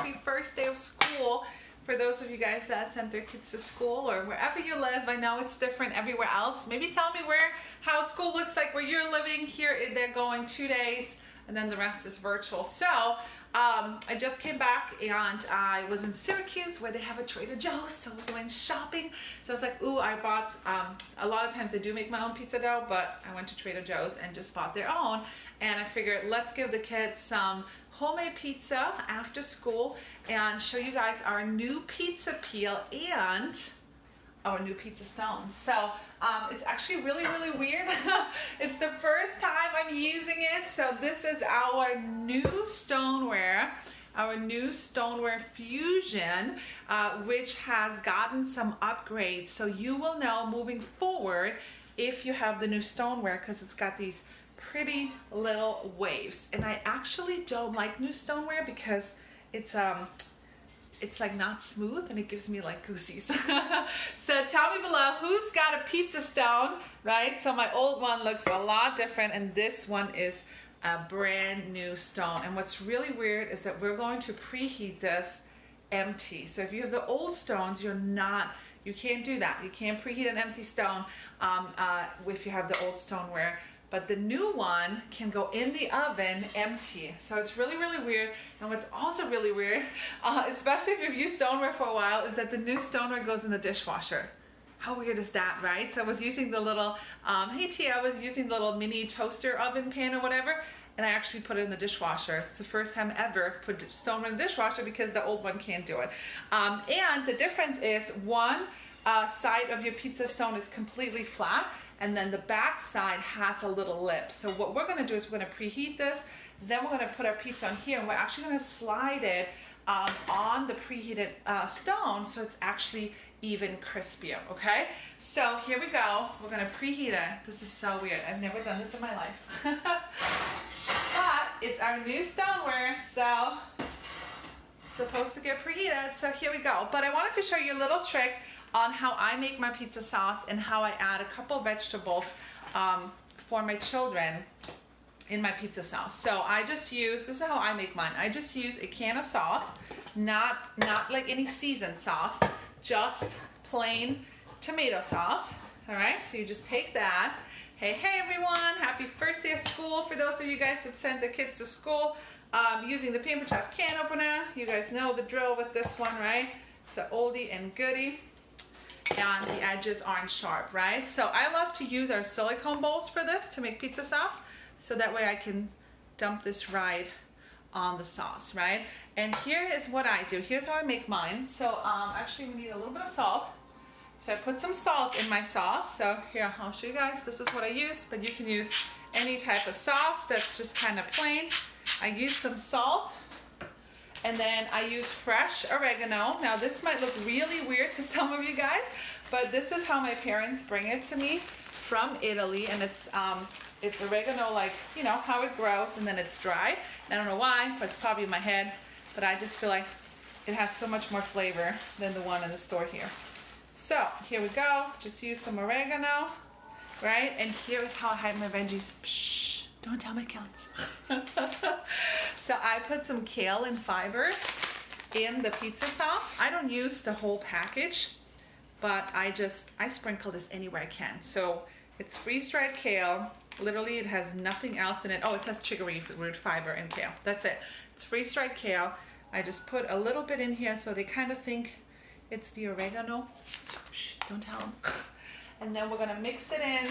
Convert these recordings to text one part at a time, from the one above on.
happy first day of school for those of you guys that sent their kids to school or wherever you live. I know it's different everywhere else. Maybe tell me how school looks like where you're living. Here they're going 2 days and then the rest is virtual. So I just came back and I was in Syracuse where they have a Trader Joe's, so I went shopping. So I was like, ooh, I bought, a lot of times I do make my own pizza dough, but I went to Trader Joe's and just bought their own. And I figured, let's give the kids some homemade pizza after school and show you guys our new pizza peel and our new pizza stones. So it's actually really weird. It's the first time I'm using it. So this is our new Stoneware, Fusion, which has gotten some upgrades. So you will know moving forward if you have the new Stoneware, because it's got these pretty little waves. And I actually don't like new Stoneware because it's like not smooth and it gives me like goosies. So tell me below who's got a pizza stone, right? So my old one looks a lot different and this one is a brand new stone. And what's really weird is that we're going to preheat this empty. So if you have the old stones, you can't do that. You can't preheat an empty stone if you have the old Stoneware. But the new one can go in the oven empty. So it's really weird. And what's also really weird, especially if you've used Stoneware for a while, is that the new Stoneware goes in the dishwasher. How weird is that, right? So I was using the little, hey T, I was using the little mini toaster oven pan or whatever, and I actually put it in the dishwasher. It's the first time ever put Stoneware in the dishwasher because the old one can't do it. And the difference is one side of your pizza stone is completely flat, and then the back side has a little lip. So what we're gonna do is we're gonna preheat this, then we're gonna put our pizza on here, and we're actually gonna slide it on the preheated stone so it's actually even crispier, okay? So here we go, we're gonna preheat it. This is so weird, I've never done this in my life. But it's our new Stoneware, so it's supposed to get preheated, so here we go. But I wanted to show you a little trick on how I make my pizza sauce and how I add a couple vegetables for my children in my pizza sauce. So I just use, this is how I make mine. I just use a can of sauce, not like any seasoned sauce, just plain tomato sauce. All right, so you just take that. Hey everyone, happy first day of school. For those of you guys that sent the kids to school using the Paper Chef can opener, you guys know the drill with this one, right? It's an oldie and goodie. And the edges aren't sharp, right? So I love to use our silicone bowls for this to make pizza sauce, so that way I can dump this right on the sauce, right? And here is what I do. Here's how I make mine. So actually we need a little bit of salt. So I put some salt in my sauce. So here, I'll show you guys. This is what I use, but you can use any type of sauce that's just kind of plain. I use some salt. And then I use fresh oregano. Now this might look really weird to some of you guys, but this is how my parents bring it to me from Italy. And it's oregano like, you know, how it grows and then it's dry. I don't know why, but it's probably in my head, but I just feel like it has so much more flavor than the one in the store here. So here we go, just use some oregano, right? And here is how I hide my veggies. Psh. Don't tell my kids. So I put some kale and fiber in the pizza sauce. I don't use the whole package, but I sprinkle this anywhere I can. So it's freeze-dried kale. Literally, it has nothing else in it. Oh, it says chicory root fiber and kale. That's it. It's freeze-dried kale. I just put a little bit in here so they kind of think it's the oregano. Shh, don't tell them. And then we're gonna mix it in.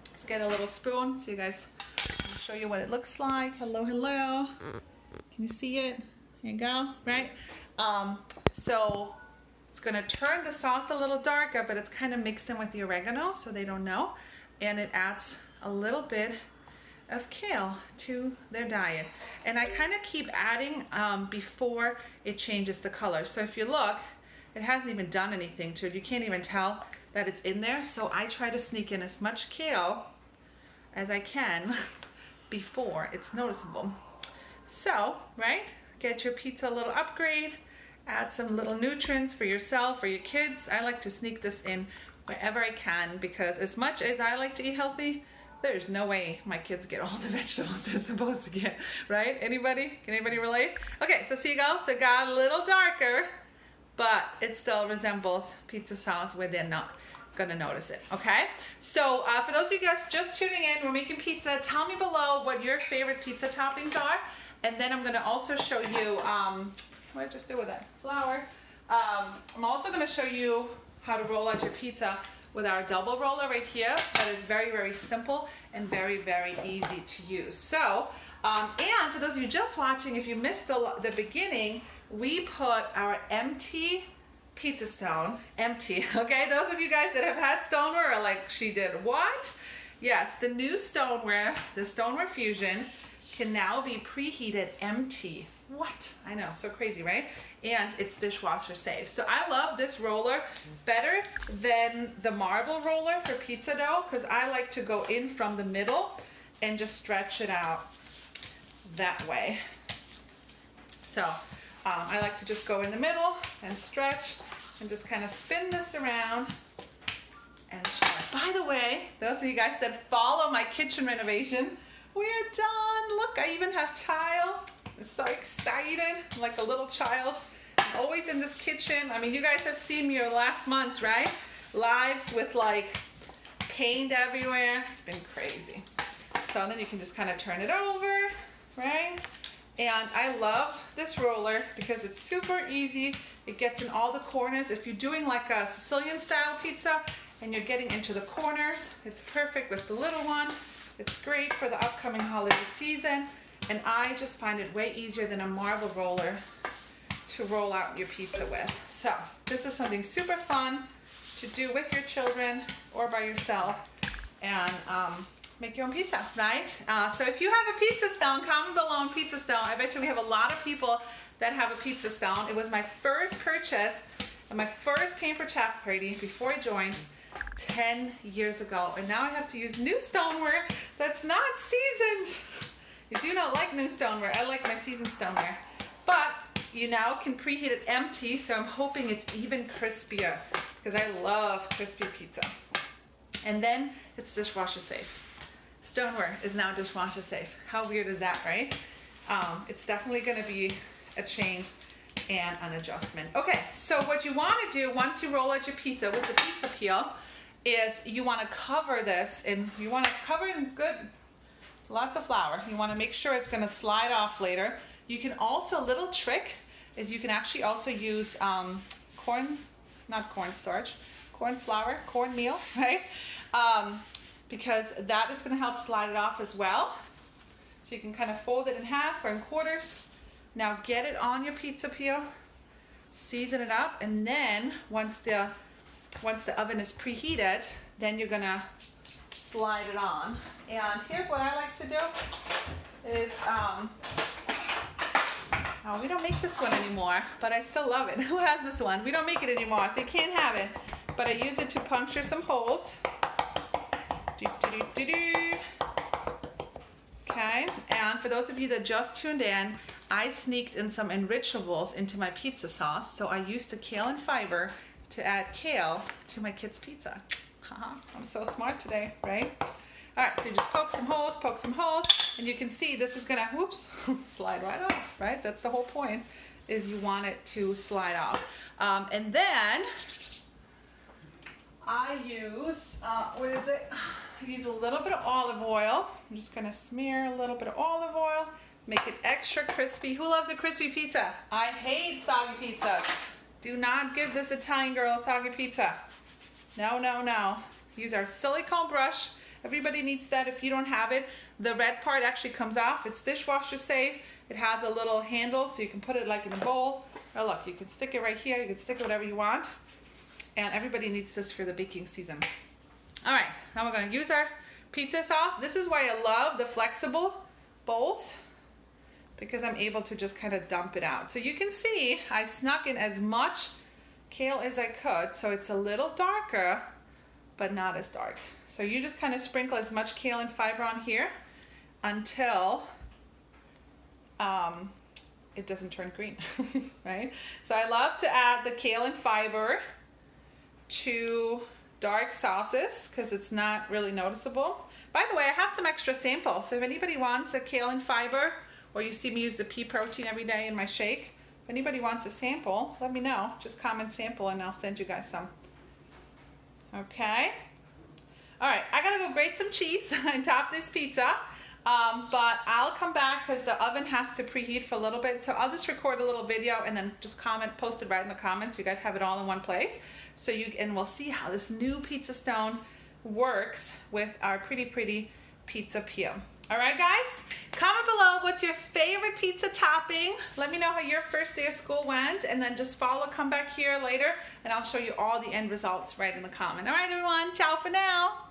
Let's get a little spoon so you guys. Show you what it looks like. Hello. Can you see it? Here you go, right? So it's gonna turn the sauce a little darker, but it's kind of mixed in with the oregano so they don't know. And it adds a little bit of kale to their diet. And I kind of keep adding before it changes the color. So if you look, it hasn't even done anything to it. You can't even tell that it's in there. So I try to sneak in as much kale as I can before it's noticeable. So, right, get your pizza a little upgrade, add some little nutrients for yourself or your kids. I like to sneak this in wherever I can because as much as I like to eat healthy, There's no way my kids get all the vegetables they're supposed to get, right? Anybody? Can anybody relate? Okay, so see you go. So it got a little darker, but it still resembles pizza sauce where they're not gonna notice it, okay? So for those of you guys just tuning in, we're making pizza. Tell me below what your favorite pizza toppings are, and then I'm gonna also show you, what did I just do with that? Flour. I'm also gonna show you how to roll out your pizza with our double roller right here. That is very, very simple and very, very easy to use. So, and for those of you just watching, if you missed the beginning, we put our empty pizza stone, empty, okay? Those of you guys that have had Stoneware are like, she did what? Yes, the new Stoneware, the Stoneware Fusion, can now be preheated empty. What? I know, so crazy, right? And it's dishwasher safe. So I love this roller better than the marble roller for pizza dough, because I like to go in from the middle and just stretch it out that way. So I like to just go in the middle and stretch and just kind of spin this around and show it. By the way, those of you guys that follow my kitchen renovation, we are done. Look, I even have tile. I'm so excited, like a little child. I'm always in this kitchen. I mean, you guys have seen me last months, right? Lives with like paint everywhere. It's been crazy. So then you can just kind of turn it over, right? And I love this roller because it's super easy. It gets in all the corners. If you're doing like a Sicilian style pizza and you're getting into the corners, it's perfect with the little one. It's great for the upcoming holiday season. And I just find it way easier than a marble roller to roll out your pizza with. So this is something super fun to do with your children or by yourself, and make your own pizza, right? So if you have a pizza stone, comment below on pizza stone. I bet you we have a lot of people that have a pizza stone. It was my first purchase and my first Pampered Chef party before I joined 10 years ago. And now I have to use new stoneware that's not seasoned. I do not like new stoneware. I like my seasoned stoneware. But you now can preheat it empty, so I'm hoping it's even crispier because I love crispy pizza. And then it's dishwasher safe. Stoneware is now dishwasher safe. How weird is that, right? It's definitely going to be a change and an adjustment. Okay, so what you want to do once you roll out your pizza with the pizza peel is you want to cover this, and you want to cover it in good, lots of flour. You want to make sure it's going to slide off later. You can also, a little trick is you can actually also use corn meal, right? Because that is going to help slide it off as well. So you can kind of fold it in half or in quarters. Now get it on your pizza peel, season it up, and then once the oven is preheated, then you're gonna slide it on. And here's what I like to do is, oh, we don't make this one anymore, but I still love it. Who has this one? We don't make it anymore, so you can't have it. But I use it to puncture some holes. Okay, and for those of you that just tuned in, I sneaked in some Enrichables into my pizza sauce. So I used the kale and fiber to add kale to my kids' pizza. I'm so smart today, right? All right, so you just poke some holes, and you can see this is gonna, whoops, slide right off, right? That's the whole point, is you want it to slide off. And then I use, what is it? I use a little bit of olive oil. I'm just gonna smear a little bit of olive oil, make it extra crispy. Who loves a crispy pizza? I hate soggy pizza. Do not give this Italian girl a soggy pizza. No, no, no. Use our silicone brush. Everybody needs that. If you don't have it, the red part actually comes off. It's dishwasher safe. It has a little handle so you can put it like in a bowl. Oh look, you can stick it right here. You can stick it whatever you want. And everybody needs this for the baking season. All right, now we're gonna use our pizza sauce. This is why I love the flexible bowls, because I'm able to just kind of dump it out. So you can see I snuck in as much kale as I could, so it's a little darker, but not as dark. So you just kind of sprinkle as much kale and fiber on here until it doesn't turn green, right? So I love to add the kale and fiber to dark sauces because it's not really noticeable. By the way, I have some extra samples. So if anybody wants a kale and fiber, or you see me use the pea protein every day in my shake, if anybody wants a sample, let me know. Just comment sample and I'll send you guys some. Okay. All right, I gotta go grate some cheese and top this pizza. But I'll come back because the oven has to preheat for a little bit. So I'll just record a little video and then just post it right in the comments. So you guys have it all in one place. So and we'll see how this new pizza stone works with our pretty pizza peel. All right, guys, comment below what's your favorite pizza topping. Let me know how your first day of school went, and then just come back here later and I'll show you all the end results right in the comment. All right, everyone, ciao for now.